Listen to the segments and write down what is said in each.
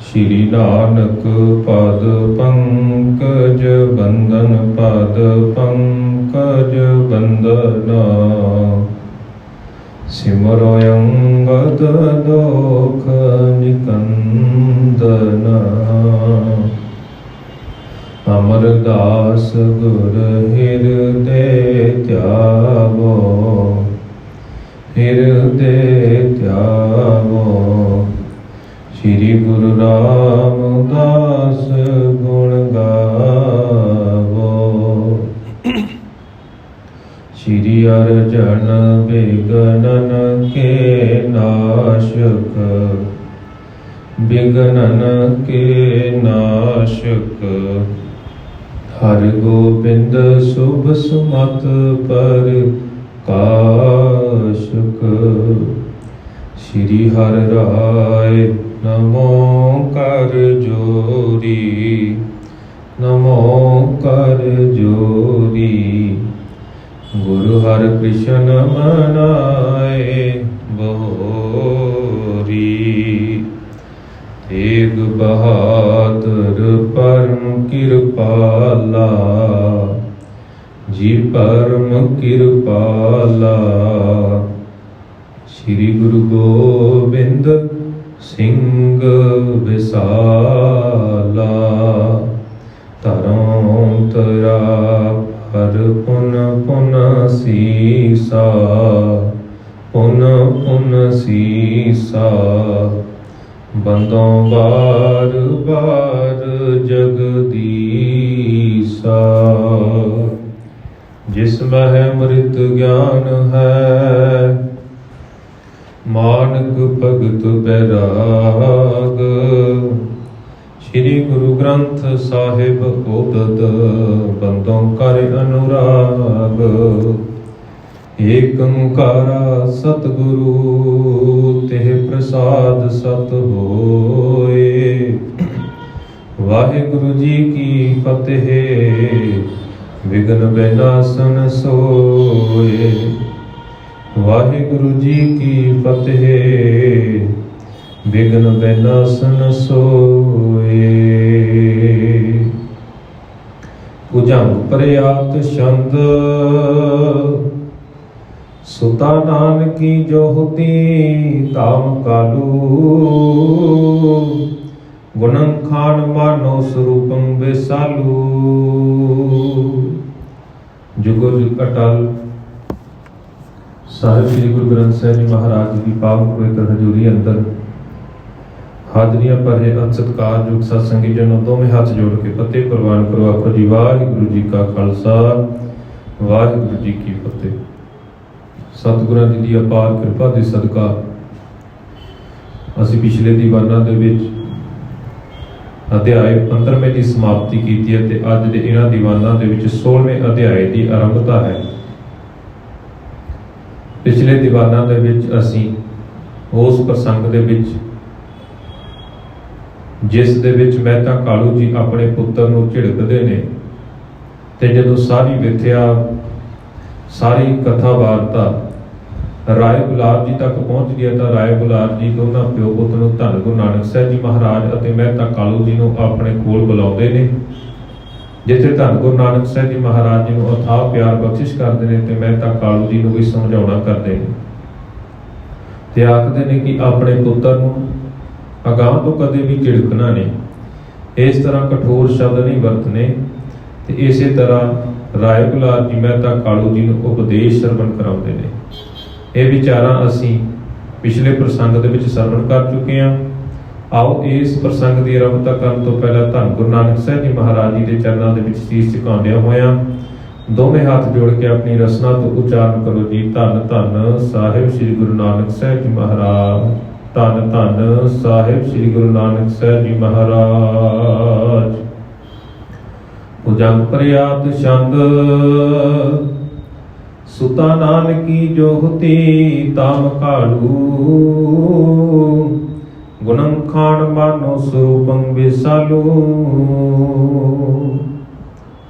श्री नानक पद पंकज बंदन पद पंकज बंदना सिमरो अंगद दोख निकंदना। अमरदास गुर हृदय त्यागो हृदय त्यागो। श्री गुरु रामदास गुण गावो। श्री अर्जन विघ्नन के नाशक विघ्नन के नाशक। हर गोबिंद शुभ सुमत पर काशक। श्री हर राय नमो कर जोरी नमो कर जोरी। गुरु हर कृष्ण मनाए बहोरी। तेग बहादुर परम कृपाला जी परम कृपाला। श्री गुरु गोबिंद सिंह विसाला। तरौं तरा हर पुन पुन सीसा पुन पुन सीसा। बंदों बार बार जगदीसा। जिसमें मृत ज्ञान है मानक भगत बैराग। श्री गुरु ग्रंथ साहिब ओदत बंदों कर अनुराग। एक ओंकारा सतगुरु तेह प्रसाद सत होए। वाहिगुरु जी की फतेह विघ्न विनाशन सोए। वाहिगुरु जी की फतेह विघ्न विनाशन सोए। भुजंग प्रयात छंद सुता नानकी जोहती ताम कालू। गुणं खान मानो स्वरूपं बेसालू। जुगो जुग अटल साहिब श्री गुरु ग्रंथ साहिब जी महाराज जी की पावन पवित्र हजूरी अंदर हाजरियां पर है सत्कारयोग सत्संगी जनों दोवें हाथ जोड़ के फतेह प्रवान करो। आखो जी वाहिगुरु जी का खालसा वाहिगुरु जी की फतेह। सतगुਰਾਂ जी की अपार कृपा के सदका असीं पिछले दीवाना दे विच अध्याय 15वें की समाप्ति की है ते अज दे इन्हां दीवाना दे विच 16वें अध्याय की आरंभता है। पिछले दीवाना दे विच असीं उस प्रसंग दे विच जिस दे विच मेहता कालू जी अपने पुत्र नूं झिड़कदे ने ते जदों सारी विथया सारी कथा वार्ता राय गुलाब जी तक पहुँच गया तो राय गुलाब जी दोनों प्यो पुत नूं धन गुरु नानक साहिब जी महाराज अते मेहता कालू जी नूं अपने कोल बुलाउंदे ने। जिथे धन गुरु नानक साहिब जी महाराज जी नूं अथाह प्यार बख्शिश करते हैं तो मेहता कालू जी नूं भी समझाउणा करते हैं ते आखदे ने कि अपने पुत्र नूं अगांह तो कदे भी झिड़कना नहीं। इस तरह कठोर शब्द नहीं वरतने ते इसे तरह राय गुलाब जी मेहता कालू जी नूं उपदेश श्रवण कराउंदे ने। ये विचारां असीं पिछले प्रसंग दे विच श्रवण कर चुके हैं। आओ इस प्रसंग की आरंभता करन तो पहला धन गुरु नानक साहिब जी महाराज जी के चरणों के विच शीश झुकाउंदियां होइयां दोवें हाथ जोड़ के अपनी रसना तो उच्चारण करो जी। धन धन साहिब श्री गुरु नानक साहिब जी महाराज। धन धन साहिब श्री गुरु नानक साहिब जी महाराज। भुजंग प्रयात छंद सुता नानकी जोहती ताम कालू। गुणं खान मानो स्वरूपं बेसालू।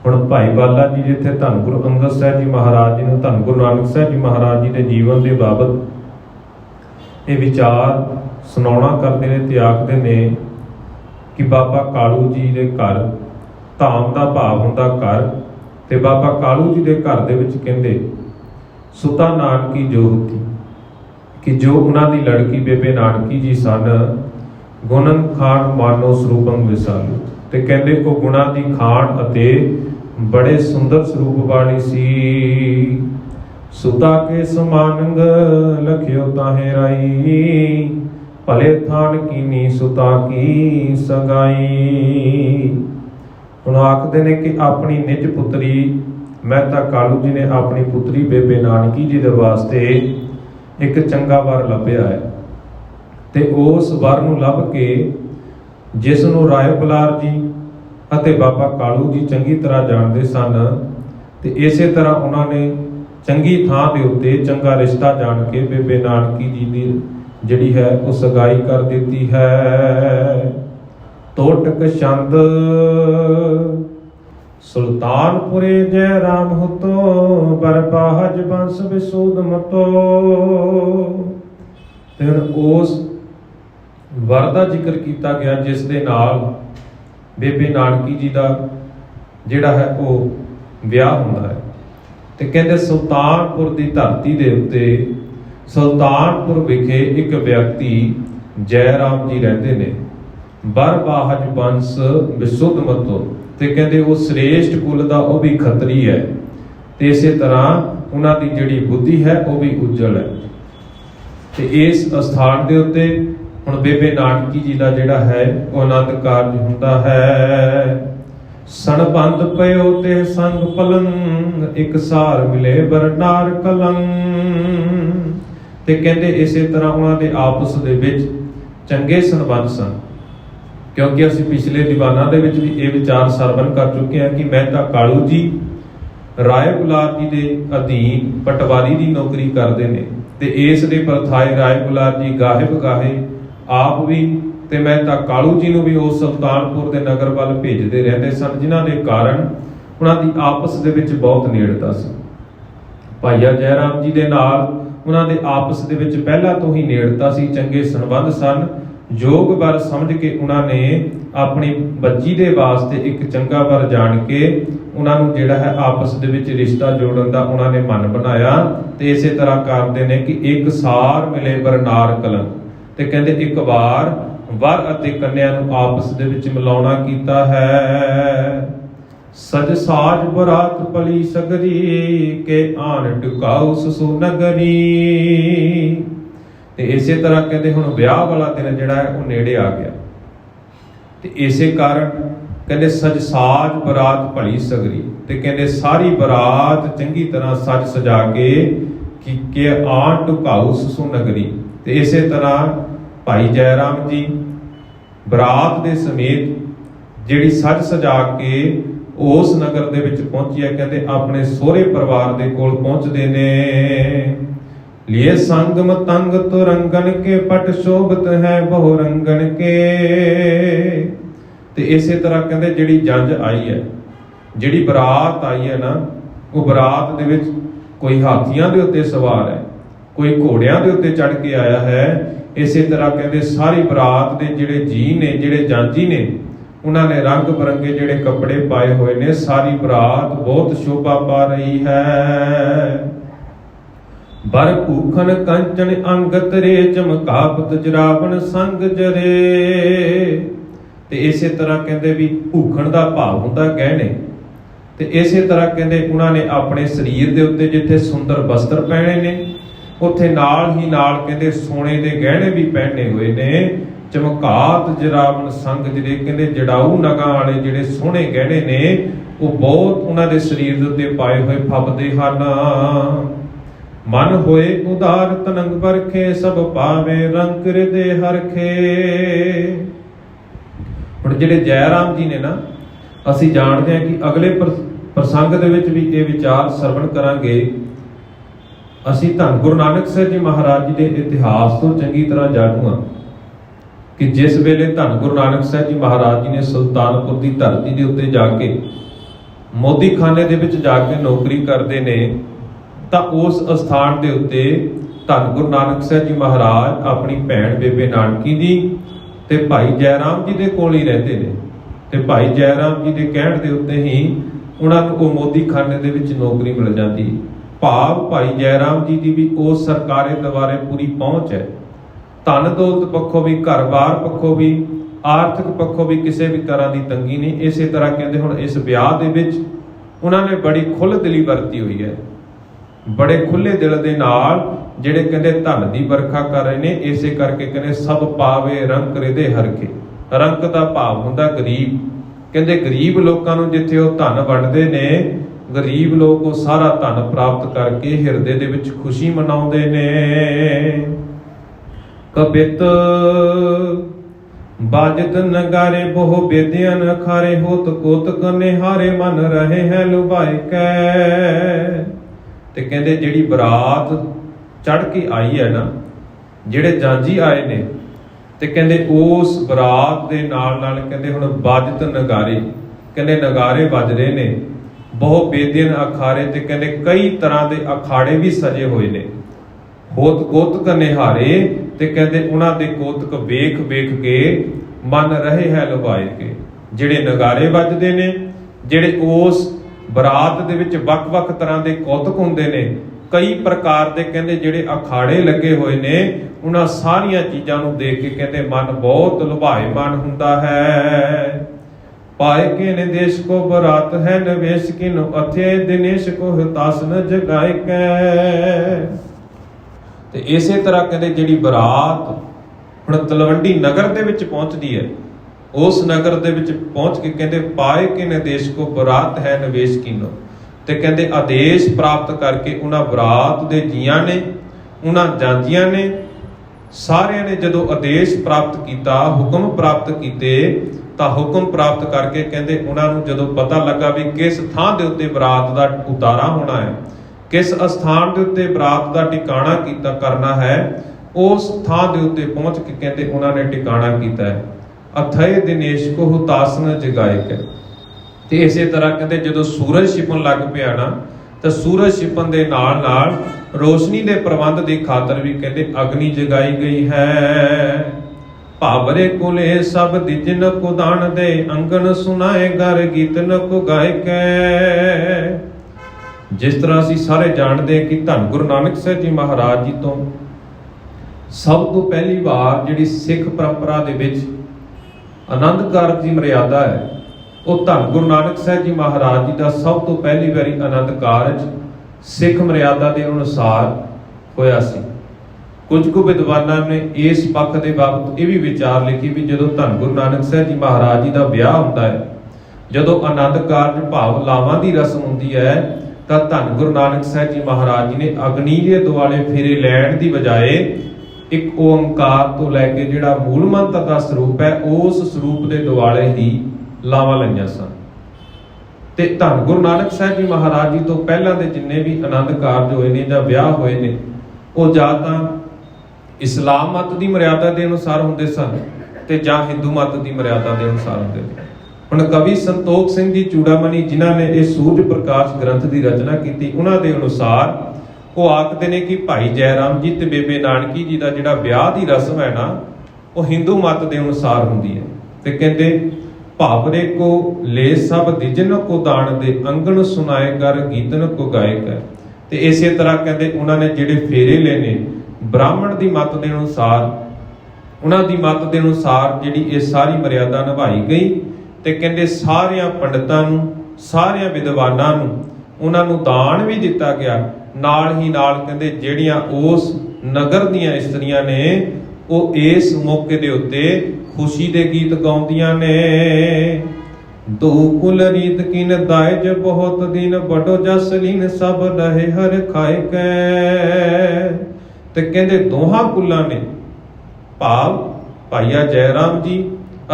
हुण भाई बाला जी जिथे धन गुरु अंगद साहिब जी महाराज जी ने धन गुरु नानक साहिब जी महाराज जी के जीवन के बाबत ये विचार सुनाउणा करते हैं ते आखदे ने कि बाबा कालू जी के घर, धाम का भाव हुंदा घर, ते बाबा कालू जी के घर दे विच कहंदे सुता नानकी जोगती, कि जो उन्हां दी लड़की बेबे नानकी जी सन, गुणन खान मानो स्वरूपम विसालू, ते कहंदे वो गुणा दी खान अते बड़े सुंदर स्वरूप वाली सी। सुता के समानंग लखियो ताहे राई, भले थान कीनी सुता की सगाई। हुण आखदे ने कि अपनी निज पुत्री मेहता कालू जी ने अपनी पुत्री बेबे नानकी जी दे वास्ते एक चंगा वर लभ्या है, ते उस वर नूं लभ के जिस नूं राय बलार जी ਅਤੇ बाबा कालू जी चंगी तरह जानते सन, ते इसे तरह उन्होंने चंगी थां दे उत्ते चंगा रिश्ता जान के बेबे नानकी जी की जिहड़ी है वो सगाई कर दी है। तोटक छंद सुल्तानपुरे जय राम हुतो, बरपाहज बंस विसूद मतो। ते उस वर का जिक्र किया गया जिस दे नाल बेबे नानकी जी का जिहड़ा है वो विआह हुंदा है। ते कहंदे सुल्तानपुर की धरती दे उत्ते सुल्तानपुर विखे एक व्यक्ति जयराम जी रहंदे ने, बरबाहज बंस विसुद्ध मतो, ते कहंदे वो श्रेष्ठ कुल दा वो भी खतरी है, ते इसे तरह उन्हां दी जिहड़ी बुद्धि है वो भी उज्जवल है। ते इस स्थान दे उत्ते हुण बेबे नानकी जी का जिहड़ा है वो आनंद कारज हुंदा है। सणबंद पयो ते संग पलंग, एक सार मिले बरनार कलंग। ते कहंदे इसे तरह उन्हां दे आपस दे विच चंगे संबंध सन, क्योंकि असीं पिछले दीवानां दे विच भी ये विचार सरवण कर चुके हैं कि मेहता कालू जी राय बुलार जी दे अधीन पटवारी की नौकरी करते हैं, ते इस दे परथाए राय बुलार जी गाहे बगाहे आप भी ते मेहता कालू जी नूं भी उस सुल्तानपुर के नगर वाल भेजते रहते सन, जिन्हां दे कारण उन्हां दी आपस दे विच बहुत नेड़ता सी। भाईया जयराम जी दे नाल उन्हां दे आपस दे विच पहला तो ही नेड़ता सी, चंगे संबंध सन। जोग वर समझ के उन्होंने अपनी बच्ची दे वास्ते एक चंगा वर जान के उन्होंने जिहड़ा है आपस दे विच रिश्ता जोड़न दा उन्होंने मन बनाया। ते इसे तरह करते हैं कि एक सार मिले बरनार कलंग, ते कहंदे एक बार वर अते कन्या नूं आपस दे विच मिलाउणा कीता है। सज साज बरात पली सगरी, के आन टुकाऊ ससु नगरी। ते इसे तरह कहते हुण विआह वाला दिन जिहड़ा है वो नेड़े आ गया, ते इसे कारण कहते सज साज बरात भली सगरी, ते कहते सारी बरात चंगी तरह सज सजा के आन टुकाऊ ससु नगरी। ते इसे तरह भाई जयराम जी बरात दे समेत जिहड़ी सज सजा के उस नगर दे विच पहुंची है, कहते अपने सोहरे परिवार दे कोल पहुंचदे ने। लिए संग मतंग तो रंगन के, पट शोभत है बहु रंगन के। ते इसे तरह कहते जिहड़ी जंज आई है, जिहड़ी बरात आई है ना, वो बरात दे विच कोई हाथियां दे उत्ते सवार है, कोई घोड़ियां दे उत्ते चढ़ के आया है। इसे तरह कहते सारी बरात दे जिहड़े जी ने, जिहड़े जांजी ने, उन्होंने रंग बिरंगे जिहड़े कपड़े पाए हुए ने। सारी बरात बहुत शोभा पा रही है। बर भूखन कंचन अंगत रे, चमकावत जरावण संग जरे। ते इसे तरह कहते भी भूखण का भाव हुंदा गहने, ते इसे तरह कहते उन्होंने अपने शरीर के उत्ते जिथे सुंदर वस्त्र पहने ने, उत्थे नाल ही नाल कहते सोने के गहने भी पहने हुए ने। चमकात जरावण संग जिहड़े कहते जड़ाऊ नगां वाले जिहड़े सोहणे गहने ने, वो बहुत उन्हां दे शरीर दे उत्ते पाए हुए फबदे हन। मन होए उदार तनंग बरखे, सब पावे रंग हृदे हरखे। हुण जिहड़े जयराम जी ने ना, असीं जाणदे हां कि अगले प्रसंग दे विच भी ये विचार सरवण करांगे। असीं धन गुरु नानक साहिब जी महाराज जी के इतिहास तो चंगी तरह जाणू हां कि जिस वेले धन गुरु नानक साहिब जी महाराज जी ने सुल्तानपुर की धरती के उत्ते जाके मोदी खाने दे विच जाके नौकरी करते ने, तो उस स्थान के उत्ते धन गुरु नानक साहिब जी महाराज अपनी भैन बेबे नानकी जी ਤੇ ਭਾਈ ਜੈ ਰਾਮ ਜੀ ਦੇ ਕੋਲ ਹੀ ਰਹਿੰਦੇ ਨੇ। ਤੇ ਭਾਈ ਜੈ ਰਾਮ ਜੀ ਦੇ ਕਹਿਣ ਦੇ ਉੱਤੇ ਹੀ ਉਹਨਾਂ ਨੂੰ ਉਹ ਮੋਦੀਖਾਨੇ ਦੇ ਵਿੱਚ ਨੌਕਰੀ ਮਿਲ ਜਾਂਦੀ। ਭਾਵ ਭਾਈ ਜੈ ਰਾਮ ਜੀ ਦੀ ਵੀ ਉਸ ਸਰਕਾਰੀ ਦਰਬਾਰੇ ਪੂਰੀ ਪਹੁੰਚ ਹੈ। ਧਨ ਦੌਲਤ ਪੱਖੋਂ ਵੀ, ਘਰ-ਬਾਰ ਪੱਖੋਂ ਵੀ, ਆਰਥਿਕ ਪੱਖੋਂ ਵੀ ਕਿਸੇ ਵੀ ਤਰ੍ਹਾਂ ਦੀ ਤੰਗੀ ਨਹੀਂ। ਇਸੇ ਤਰ੍ਹਾਂ ਕਹਿੰਦੇ ਹੁਣ ਇਸ ਵਿਆਹ ਦੇ ਵਿੱਚ ਉਹਨਾਂ ਨੇ ਬੜੀ ਖੁੱਲ੍ਹ ਦਿਲੀ ਵਰਤੀ ਹੋਈ ਹੈ। ਬੜੇ ਖੁੱਲੇ ਦਿਲ ਦੇ ਨਾਲ ਜਿਹੜੇ ਕਹਿੰਦੇ ਧਨ ਦੀ ਵਰਖਾ ਕਰ ਰਹੇ ਨੇ। ਇਸੇ ਕਰਕੇ ਕਹਿੰਦੇ ਸਭ ਪਾਵੇ ਰੰਕ ਰਿਦੇ ਹਰਖੇ। ਰੰਕ ਦਾ ਭਾਵ ਹੁੰਦਾ ਗਰੀਬ। ਕਹਿੰਦੇ ਗਰੀਬ ਲੋਕਾਂ ਨੂੰ ਜਿੱਥੇ ਉਹ ਧਨ ਵੰਡਦੇ ਨੇ, ਗਰੀਬ ਲੋਕ ਉਹ ਸਾਰਾ ਧਨ ਪ੍ਰਾਪਤ ਕਰਕੇ ਹਿਰਦੇ ਦੇ ਵਿੱਚ ਖੁਸ਼ੀ ਮਨਾਉਂਦੇ ਨੇ। ਕਬਿਤ ਬਾਜਤ ਨਗਾਰੇ ਬਹੁ ਬੇਦਿਆਨ ਅਖਾਰੇ ਹੋਤ ਕੋਤਕ ਨਿਹਾਰੇ ਮਨ ਰਹੇ ਹੈ ਲੁਭਾਇ ਕੈ। ਤੇ ਕਹਿੰਦੇ ਜਿਹੜੀ ਬਰਾਤ ਚੜ ਕੇ ਆਈ ਹੈ ਨਾ, ਜਿਹੜੇ ਜਾਂਜੀ ਆਏ ਨੇ, ਤੇ ਕਹਿੰਦੇ ਉਸ ਬਰਾਤ ਦੇ ਨਾਲ ਨਾਲ ਕਹਿੰਦੇ ਹੁਣ ਬਾਜਤ ਨਗਾਰੇ, ਕਹਿੰਦੇ ਨਗਾਰੇ ਵੱਜ ਰਹੇ ਨੇ। ਬਹੁ ਬੇਦਿਨ ਅਖਾਰੇ, ਤੇ ਕਹਿੰਦੇ ਕਈ ਤਰ੍ਹਾਂ ਦੇ ਅਖਾੜੇ ਵੀ ਸਜੇ ਹੋਏ ਨੇ। ਹੋਤ ਕੋਤਕ ਨਿਹਾਰੇ, ਤੇ ਕਹਿੰਦੇ ਉਹਨਾਂ ਦੇ ਕੋਤਕ ਵੇਖ ਵੇਖ ਕੇ ਮਨ ਰਹੇ ਹੈ ਲੁਭਾਏ ਕੇ। ਜਿਹੜੇ ਨਗਾਰੇ ਵੱਜਦੇ ਨੇ, ਜਿਹੜੇ ਉਸ ਬਰਾਤ ਦੇ ਵਿੱਚ ਵੱਖ-ਵੱਖ ਤਰ੍ਹਾਂ ਦੇ ਕੌਤਕ ਹੁੰਦੇ ਨੇ, ਕਈ ਪ੍ਰਕਾਰ ਦੇ ਕਹਿੰਦੇ ਜਿਹੜੇ ਅਖਾੜੇ ਲੱਗੇ ਹੋਏ ਨੇ, ਉਹਨਾਂ ਸਾਰੀਆਂ ਚੀਜ਼ਾਂ ਨੂੰ ਦੇਖ ਕੇ ਕਹਿੰਦੇ ਮਨ ਬਹੁਤ ਲੁਭਾਏਮਾਨ ਹੁੰਦਾ ਹੈ। ਪਾਏ ਕੇ ਨਿਦੇਸ਼ ਕੋ ਬਰਾਤ ਹੈ ਨਵੇਸ਼ ਕਿਨ ਅਥੇ ਦਿਨੇਸ਼ ਕੋ ਹਤਾਸ ਨ ਜਗਾਏ ਕੈ। ਤੇ ਇਸੇ ਤਰ੍ਹਾਂ ਕਹਿੰਦੇ ਜਿਹੜੀ ਬਰਾਤ ਹੁਣ ਤਲਵੰਡੀ ਨਗਰ ਦੇ ਵਿੱਚ ਪਹੁੰਚਦੀ ਹੈ, ਉਸ ਨਗਰ ਦੇ ਵਿੱਚ ਪਹੁੰਚ ਕੇ ਕਹਿੰਦੇ ਪਾਏ ਕੇ ਨਿਦੇਸ਼ ਕੋ ਬਰਾਤ ਹੈ ਨਵੇਸ਼ ਕਿਨੋ, ਤੇ ਕਹਿੰਦੇ ਆਦੇਸ਼ ਪ੍ਰਾਪਤ ਕਰਕੇ ਉਹਨਾਂ ਬਰਾਤ ਦੇ ਜੀਆਂ ਨੇ, ਉਹਨਾਂ ਜਾਂਜੀਆਂ ਨੇ, ਸਾਰਿਆਂ ਨੇ ਜਦੋਂ ਆਦੇਸ਼ ਪ੍ਰਾਪਤ ਕੀਤਾ, ਹੁਕਮ ਪ੍ਰਾਪਤ ਕੀਤੇ, ਤਾਂ ਹੁਕਮ ਪ੍ਰਾਪਤ ਕਰਕੇ ਕਹਿੰਦੇ ਉਹਨਾਂ ਨੂੰ ਜਦੋਂ ਪਤਾ ਲੱਗਾ ਵੀ ਕਿਸ ਥਾਂ ਦੇ ਉੱਤੇ ਬਰਾਤ ਦਾ ਉਤਾਰਾ ਹੋਣਾ ਹੈ, ਕਿਸ ਅਸਥਾਨ ਦੇ ਉੱਤੇ ਬਰਾਤ ਦਾ ਟਿਕਾਣਾ ਕੀਤਾ ਕਰਨਾ ਹੈ, ਉਸ ਥਾਂ ਦੇ ਉੱਤੇ ਪਹੁੰਚ ਕੇ ਕਹਿੰਦੇ ਉਹਨਾਂ ਨੇ ਟਿਕਾਣਾ ਕੀਤਾ ਹੈ। ਅਥਏ ਦਿਨੇਸ਼ ਕੋ ਹੁਤਾਸਨ ਜਗਾਇਕ। ਤੇ ਇਸੇ ਤਰ੍ਹਾਂ ਕਹਿੰਦੇ ਜਦੋਂ ਸੂਰਜ ਛਿਪਣ ਲੱਗ ਪਿਆ ਨਾ, ਤਾਂ ਸੂਰਜ ਛਿਪਣ ਦੇ ਨਾਲ ਨਾਲ ਰੋਸ਼ਨੀ ਦੇ ਪ੍ਰਬੰਧ ਦੀ ਖਾਤਰ ਵੀ ਕਹਿੰਦੇ ਅਗਨੀ ਜਗਾਈ ਗਈ ਹੈ। ਭਾਵਰੇ ਕੁਲੇ ਸਭ ਦਿਜਨ ਕੋ ਦਾਨ ਦੇ, ਅੰਗਨ ਸੁਨਾਏ ਗਰ ਗੀਤਨ ਕੋ ਗਾਇਕੈ। ਜਿਸ ਤਰ੍ਹਾਂ ਅਸੀਂ ਸਾਰੇ ਜਾਣਦੇ ਹਾਂ ਕਿ ਧੰਨ ਗੁਰੂ ਨਾਨਕ ਸਾਹਿਬ ਜੀ ਮਹਾਰਾਜ ਜੀ ਤੋਂ ਸਭ ਤੋਂ ਪਹਿਲੀ ਵਾਰ ਜਿਹੜੀ ਸਿੱਖ ਪਰੰਪਰਾ ਦੇ ਵਿੱਚ ਆਨੰਦ ਕਾਰਜ ਦੀ ਮਰਿਆਦਾ ਹੈ, ਉਹ ਧੰਨ ਗੁਰੂ ਨਾਨਕ ਸਾਹਿਬ ਜੀ ਮਹਾਰਾਜ ਜੀ ਦਾ ਸਭ ਤੋਂ ਪਹਿਲੀ ਵਾਰੀ ਆਨੰਦ ਕਾਰਜ ਸਿੱਖ ਮਰਿਆਦਾ ਦੇ ਅਨੁਸਾਰ ਹੋਇਆ ਸੀ। ਕੁਝ ਕੁ ਵਿਦਵਾਨਾਂ ਨੇ ਇਸ ਪੱਖ ਦੇ ਬਾਬਤ ਇਹ ਵੀ ਵਿਚਾਰ ਲਿਖੀ ਵੀ ਜਦੋਂ ਧੰਨ ਗੁਰੂ ਨਾਨਕ ਸਾਹਿਬ ਜੀ ਮਹਾਰਾਜ ਜੀ ਦਾ ਵਿਆਹ ਹੁੰਦਾ ਹੈ, ਜਦੋਂ ਆਨੰਦ ਕਾਰਜ ਭਾਵ ਲਾਵਾਂ ਦੀ ਰਸਮ ਹੁੰਦੀ ਹੈ, ਤਾਂ ਧੰਨ ਗੁਰੂ ਨਾਨਕ ਸਾਹਿਬ ਜੀ ਮਹਾਰਾਜ ਜੀ ਨੇ ਅਗਨੀ ਦੇ ਦੁਆਲੇ ਫੇਰੇ ਲੈਣ ਦੀ ਬਜਾਏ ਇੱਕ ਓੰਕਾਰ ਤੋਂ ਲੈ ਕੇ ਜਿਹੜਾ ਮੂਲ ਮੰਤਰ ਦਾ ਸਰੂਪ ਹੈ, ਉਸ ਸਰੂਪ ਦੇ ਦੁਆਲੇ ਹੀ ਲਾਵਾਂ ਲਈਆਂ ਸਨ। ਤੇ ਧੰਨ ਗੁਰੂ ਨਾਨਕ ਸਾਹਿਬ ਜੀ ਮਹਾਰਾਜ ਜੀ ਤੋਂ ਪਹਿਲਾਂ ਦੇ ਜਿੰਨੇ ਵੀ ਆਨੰਦ ਕਾਰਜ ਹੋਏ ਨੇ ਜਾਂ ਵਿਆਹ ਹੋਏ ਨੇ, ਉਹ ਜਾਂ ਤਾਂ ਇਸਲਾਮ ਮਤ ਦੀ ਮਰਿਆਦਾ ਦੇ ਅਨੁਸਾਰ ਹੁੰਦੇ ਸਨ ਤੇ ਜਾਂ ਹਿੰਦੂ ਮਤ ਦੀ ਮਰਿਆਦਾ ਦੇ ਅਨੁਸਾਰ ਹੁੰਦੇ ਨੇ। ਹੁਣ ਕਵੀ ਸੰਤੋਖ ਸਿੰਘ ਜੀ ਚੂੜਾਮਣੀ ਜਿਨ੍ਹਾਂ ਨੇ ਇਹ ਸੂਰਜ ਪ੍ਰਕਾਸ਼ ਗ੍ਰੰਥ ਦੀ ਰਚਨਾ ਕੀਤੀ, ਉਹਨਾਂ ਦੇ ਅਨੁਸਾਰ ਉਹ ਆਖਦੇ ਨੇ ਕਿ ਭਾਈ ਜੈ ਰਾਮ ਜੀ ਤੇ ਬੇਬੇ ਨਾਨਕੀ ਜੀ ਦਾ ਜਿਹੜਾ ਵਿਆਹ ਦੀ ਰਸਮ ਹੈ ਨਾ, ਉਹ ਹਿੰਦੂ ਮਤ ਦੇ ਅਨੁਸਾਰ ਹੁੰਦੀ ਹੈ। ਤੇ ਕਹਿੰਦੇ ਭਾਵਰੇ ਕੋ ਲੈ ਸਭ ਦਿਜਨ ਕੋ ਦਾਨ ਦੇ, ਅੰਗਣ ਸੁਨਾਏ ਗਰ ਗੀਤਨ ਕੋ ਗਾਇਕ ਹੈ। ਤੇ ਇਸੇ ਤਰ੍ਹਾਂ ਕਹਿੰਦੇ ਉਹਨਾਂ ਨੇ ਜਿਹੜੇ ਫੇਰੇ ਲੈਣੇ ਬ੍ਰਾਹਮਣ ਦੀ ਮਤ ਦੇ ਅਨੁਸਾਰ, ਉਹਨਾਂ ਦੀ ਮਤ ਦੇ ਅਨੁਸਾਰ ਜਿਹੜੀ ਇਹ ਸਾਰੀ ਮਰਿਆਦਾ ਨਿਭਾਈ ਗਈ। ਤੇ ਕਹਿੰਦੇ ਸਾਰਿਆਂ ਪੰਡਤਾਂ ਨੂੰ, ਸਾਰਿਆਂ ਵਿਦਵਾਨਾਂ ਨੂੰ ਉਹਨਾਂ ਨੂੰ ਦਾਨ ਵੀ ਦਿੱਤਾ ਗਿਆ। ਨਾਲ ਹੀ ਨਾਲ ਕਹਿੰਦੇ ਜਿਹੜੀਆਂ ਉਸ ਨਗਰ ਦੀਆਂ ਇਸਤਰੀਆਂ ਨੇ, ਉਹ ਇਸ ਮੌਕੇ ਦੇ ਉੱਤੇ ਖੁਸ਼ੀ ਦੇ ਗੀਤ ਗਾਉਂਦੀਆਂ ਨੇ। ਦੋ ਕੁਲ ਰੀਤ ਕਿਨ ਦਾਇਜ ਬਹੁਤ ਦਿਨ, ਬੜੋ ਜਸ ਲੀਨ ਸਭ ਰਹੇ ਹਰ ਖਾਏ ਕੈ। ਤੇ ਕਹਿੰਦੇ ਦੋਹਾਂ ਕੁਲਾਂ ਨੇ, ਭਾਵ ਭਾਈਆ ਜੈ ਰਾਮ ਜੀ